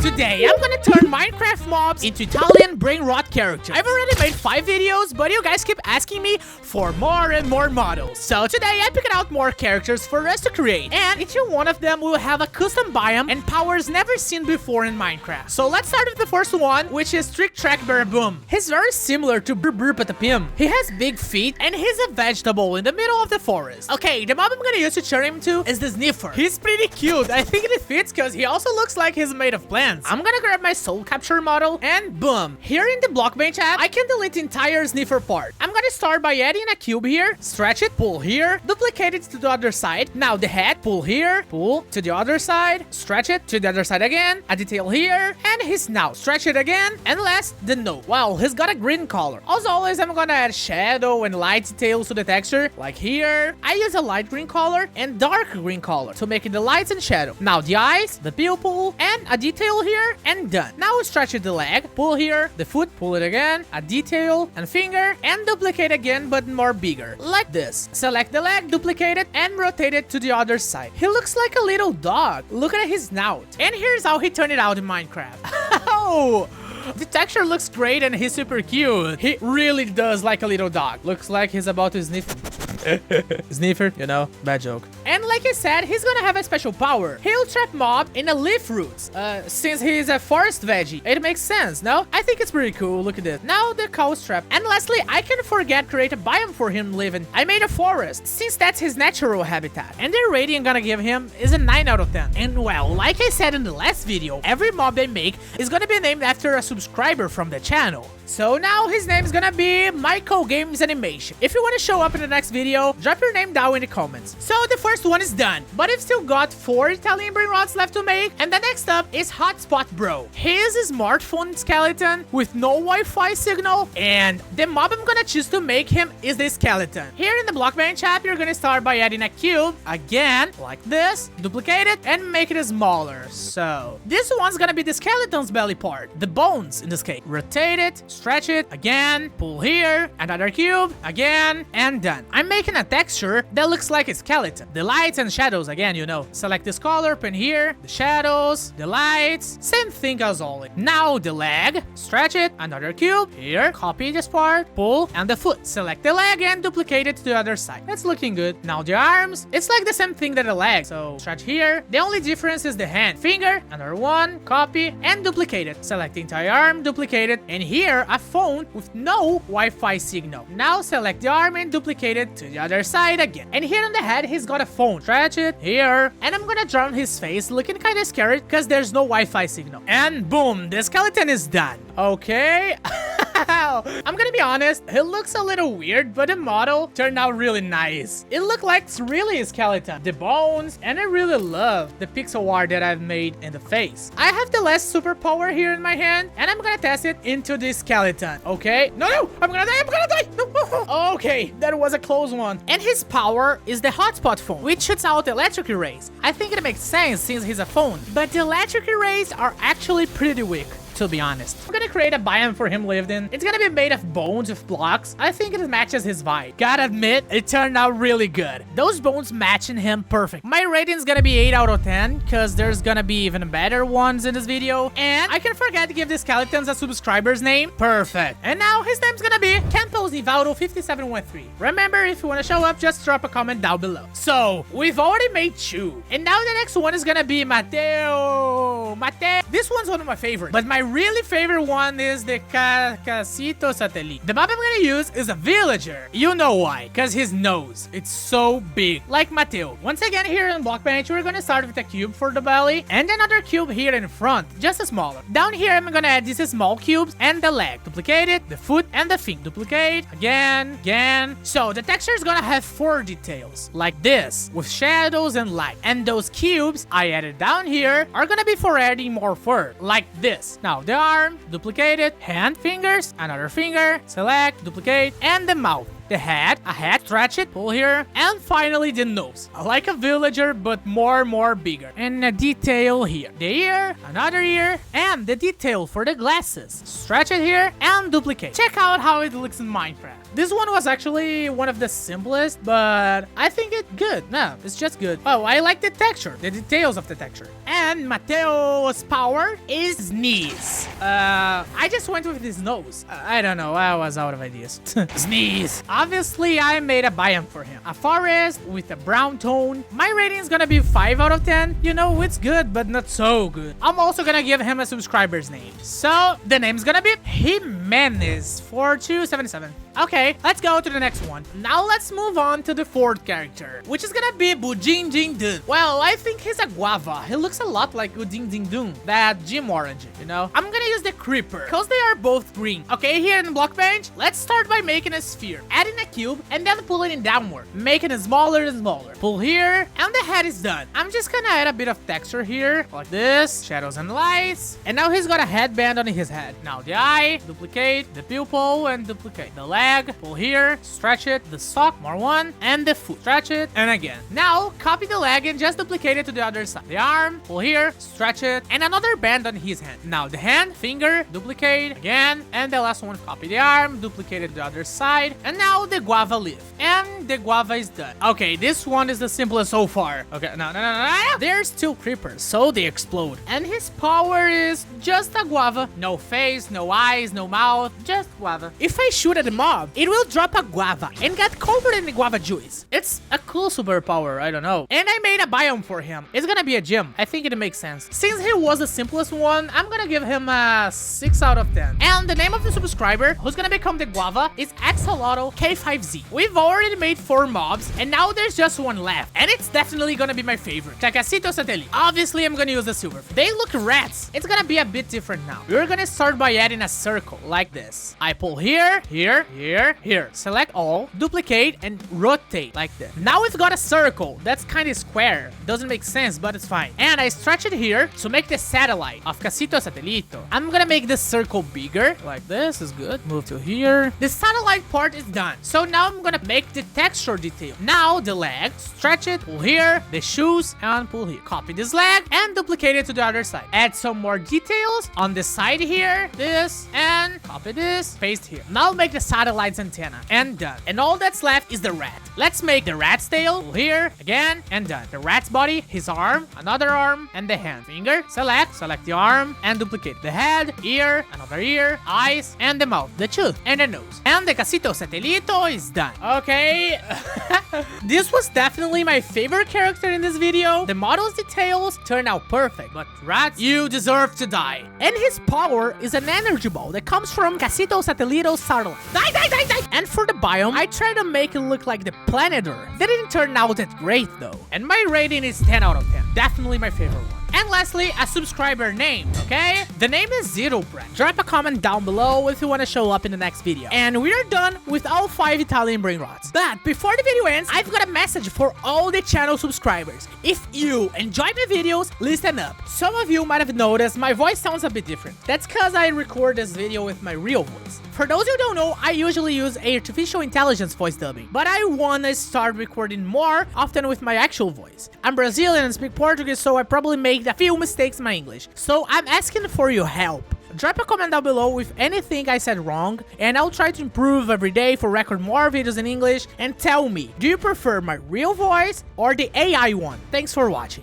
Today, I'm gonna turn Minecraft mobs into Italian brain rot characters. I've already made 5 videos, but you guys keep asking me for more and more models. So today, I picked out more characters for us to create. And each one of them will have a custom biome and powers never seen before in Minecraft. So let's start with the first one, which is Trick Track Bear Boom. He's very similar to Brr Brr Patapim. He has big feet, and he's a vegetable in the middle of the forest. Okay, the mob I'm gonna use to turn him to is the Sniffer. He's pretty cute. I think it fits because he also looks like he's made of plants. I'm gonna grab my soul capture model and boom. Here in the block bench app, I can delete the entire Sniffer part. I'm gonna start by adding a cube here, stretch it, pull here, duplicate it to the other side. Now the head, pull here, pull to the other side, stretch it to the other side again, a detail here, and his snout, stretch it again, and last, the nose. Wow, he's got a green color. As always, I'm gonna add shadow and light details to the texture, like here. I use a light green color and dark green color to make it the lights and shadow. Now the eyes, the pupil, and a detail here, and done. Now stretch the leg, pull here, the foot, pull it again, a detail, and finger, and duplicate again, but more bigger, like this. Select the leg, duplicate it, and rotate it to the other side. He looks like a little dog. Look at his snout. And here's how he turned it out in Minecraft. Oh! The texture looks great and he's super cute. He really does like a little dog. Looks like he's about to sniff. Sniffer, you know, bad joke. And like I said, he's gonna have a special power. He'll trap mob in a leaf roots. Since he's a forest veggie, it makes sense, no? I think it's pretty cool. Look at this. Now the cow's trap. And lastly, I can forget create a biome for him living. I made a forest, since that's his natural habitat. And the rating I'm gonna give him is a 9 out of 10. And well, like I said in the last video, every mob I make is gonna be named after a subscriber from the channel. So now his name is gonna be Michael Games Animation. If you want to show up in the next video, drop your name down in the comments. So the first one is done, but I've still got 4 Italian brain rots left to make, and the next up is Hotspot Bro. He is a smartphone skeleton with no Wi-Fi signal, and the mob I'm gonna choose to make him is the skeleton. Here in the block bench app, you're gonna start by adding a cube, again, like this, duplicate it, and make it smaller. So this one's gonna be the skeleton's belly part, the bones in this case. Rotate it, stretch it, again, pull here, another cube, again, and done. I'm making a texture that looks like a skeleton. The lights and shadows, again, you know. Select this color, pin here, the shadows, the lights, same thing as always. Now the leg, stretch it, another cube, here, copy this part, pull, and the foot. Select the leg and duplicate it to the other side. That's looking good. Now the arms, it's like the same thing that the leg. So stretch here, the only difference is the hand. Finger, another one, copy, and duplicate it. Select the entire arm, duplicate it, and here, a phone with no Wi-Fi signal. Now select the arm and duplicate it to the other side again. And here on the head, he's got a phone. Stretch it here. And I'm gonna draw on his face looking kind of scared because there's no Wi-Fi signal. And boom, the skeleton is done. Okay. I'm gonna be honest, it looks a little weird, but the model turned out really nice. It looked like it's really a skeleton. The bones, and I really love the pixel art that I've made in the face. I have the last superpower here in my hand, and I'm gonna test it into the skeleton. Okay? No, I'm gonna die, No. Okay, that was a close one. And his power is the hotspot phone, which shoots out electric rays. I think it makes sense since he's a phone, but the electric rays are actually pretty weak, to be honest. I'm gonna create a biome for him lived in. It's gonna be made of bones with blocks. I think it matches his vibe. Gotta admit, it turned out really good. Those bones matching him perfect. My rating's gonna be 8 out of 10, because there's gonna be even better ones in this video. And I can forget to give the skeletons a subscriber's name. Perfect. And now his name's gonna be Campos Nivaldo 5713. Remember, if you wanna show up, just drop a comment down below. So, we've already made 2. And now the next one is gonna be Mateo. This one's one of my favorites, but my really favorite one is the Casito Satelli. The mob I'm gonna use is a villager. You know why? Because his nose. It's so big. Like Mateo. Once again, here in block bench, we're gonna start with a cube for the belly and another cube here in front, just smaller. Down here, I'm gonna add these small cubes and the leg. Duplicate it, the foot, and the feet. Duplicate, again. So the texture is gonna have 4 details, like this, with shadows and light. And those cubes I added down here are gonna be for adding more fur, like this. Now, the arm, duplicate it, hand, fingers, another finger, select, duplicate, and the mouth. the head, a head, stretch it, pull here, and finally the nose. Like a villager, but more bigger. And a detail here. The ear, another ear, and the detail for the glasses. Stretch it here and duplicate. Check out how it looks in Minecraft. This one was actually one of the simplest, but I think it's good. No, it's just good. Oh, I like the texture, the details of the texture. And Mateo's power is sneeze. I just went with his nose. I don't know, I was out of ideas. Sneeze. Obviously, I made a biome for him. A forest with a brown tone. My rating is gonna be 5 out of 10. You know, it's good, but not so good. I'm also gonna give him a subscriber's name. So, the name's gonna be Jimenez4277. Okay, let's go to the next one. Now let's move on to the fourth character, which is gonna be Jing Dun. Well, I think he's a guava. He looks a lot like Ding Dun, that gym orange, you know? I'm gonna use the creeper, because they are both green. Okay, here in the block bench, let's start by making a sphere. Adding a cube, and then pulling it downward. Making it smaller and smaller. Pull here, and the head is done. I'm just gonna add a bit of texture here, like this. Shadows and lights. And now he's got a headband on his head. Now the eye, duplicate, the pupil, and duplicate. The leg, pull here, stretch it, the sock, more one, and the foot. Stretch it, and again. Now, copy the leg and just duplicate it to the other side. The arm, pull here, stretch it, and another band on his hand. Now, the hand, finger, duplicate, again, and the last one, copy the arm, duplicate it to the other side, and now the guava leaf. And the guava is done. Okay, this one is the simplest so far. Okay, no. There's two creepers, so they explode. And his power is just a guava. No face, no eyes, no mouth, just guava. If I shoot at the mob, it will drop a guava and get covered in the guava juice. It's a cool superpower, I don't know. And I made a biome for him. It's gonna be a gym. I think it makes sense. Since he was the simplest one, I'm gonna give him a 6 out of 10. And the name of the subscriber who's gonna become the guava is Axolotl K5Z. We've already made 4 mobs, and now there's just one left. And it's definitely gonna be my favorite. Casito, Satelli. Obviously, I'm gonna use the silver. They look rats. It's gonna be a bit different now. We're gonna start by adding a circle, like this. I pull here, here, here. Select all, duplicate, and rotate like this. Now we've got a circle that's kind of square. Doesn't make sense, but it's fine. And I stretch it here to make the satellite of Casito Satellito. I'm gonna make this circle bigger, like this is good. Move to here. The satellite part is done. So now I'm gonna make the texture detail. Now the leg, stretch it, pull here, the shoes, and pull here. Copy this leg and duplicate it to the other side. Add some more details on the side here, this, and copy this, paste here. Now make the satellite's antenna, and done. And all that's left is the rat. Let's make the rat's tail, pull here, again, and done. The rat's body, his arm, another arm, and the hand. Finger, select the arm, and duplicate. The head, ear, another ear, eyes, and the mouth, the tooth, and the nose. And the Casito Satellito is done. Okay. This was definitely my favorite character in this video. The model's details turned out perfect, but rats, you deserve to die. And his power is an energy ball that comes from Casito Satellito's satellite. Die! And for the biome, I tried to make it look like the planet Earth. That didn't turn out that great though. And my rating is 10 out of 10. Definitely my favorite one. And lastly, a subscriber name, okay? The name is ZeroBread. Drop a comment down below if you want to show up in the next video. And we are done with all 5 Italian brainrots. But before the video ends, I've got a message for all the channel subscribers. If you enjoy my videos, listen up. Some of you might have noticed my voice sounds a bit different. That's because I record this video with my real voice. For those who don't know, I usually use artificial intelligence voice dubbing, but I wanna start recording more often with my actual voice. I'm Brazilian and speak Portuguese, so I probably make a few mistakes in my English. So I'm asking for your help. Drop a comment down below with anything I said wrong, and I'll try to improve every day for record more videos in English. And tell me, do you prefer my real voice or the AI one? Thanks for watching.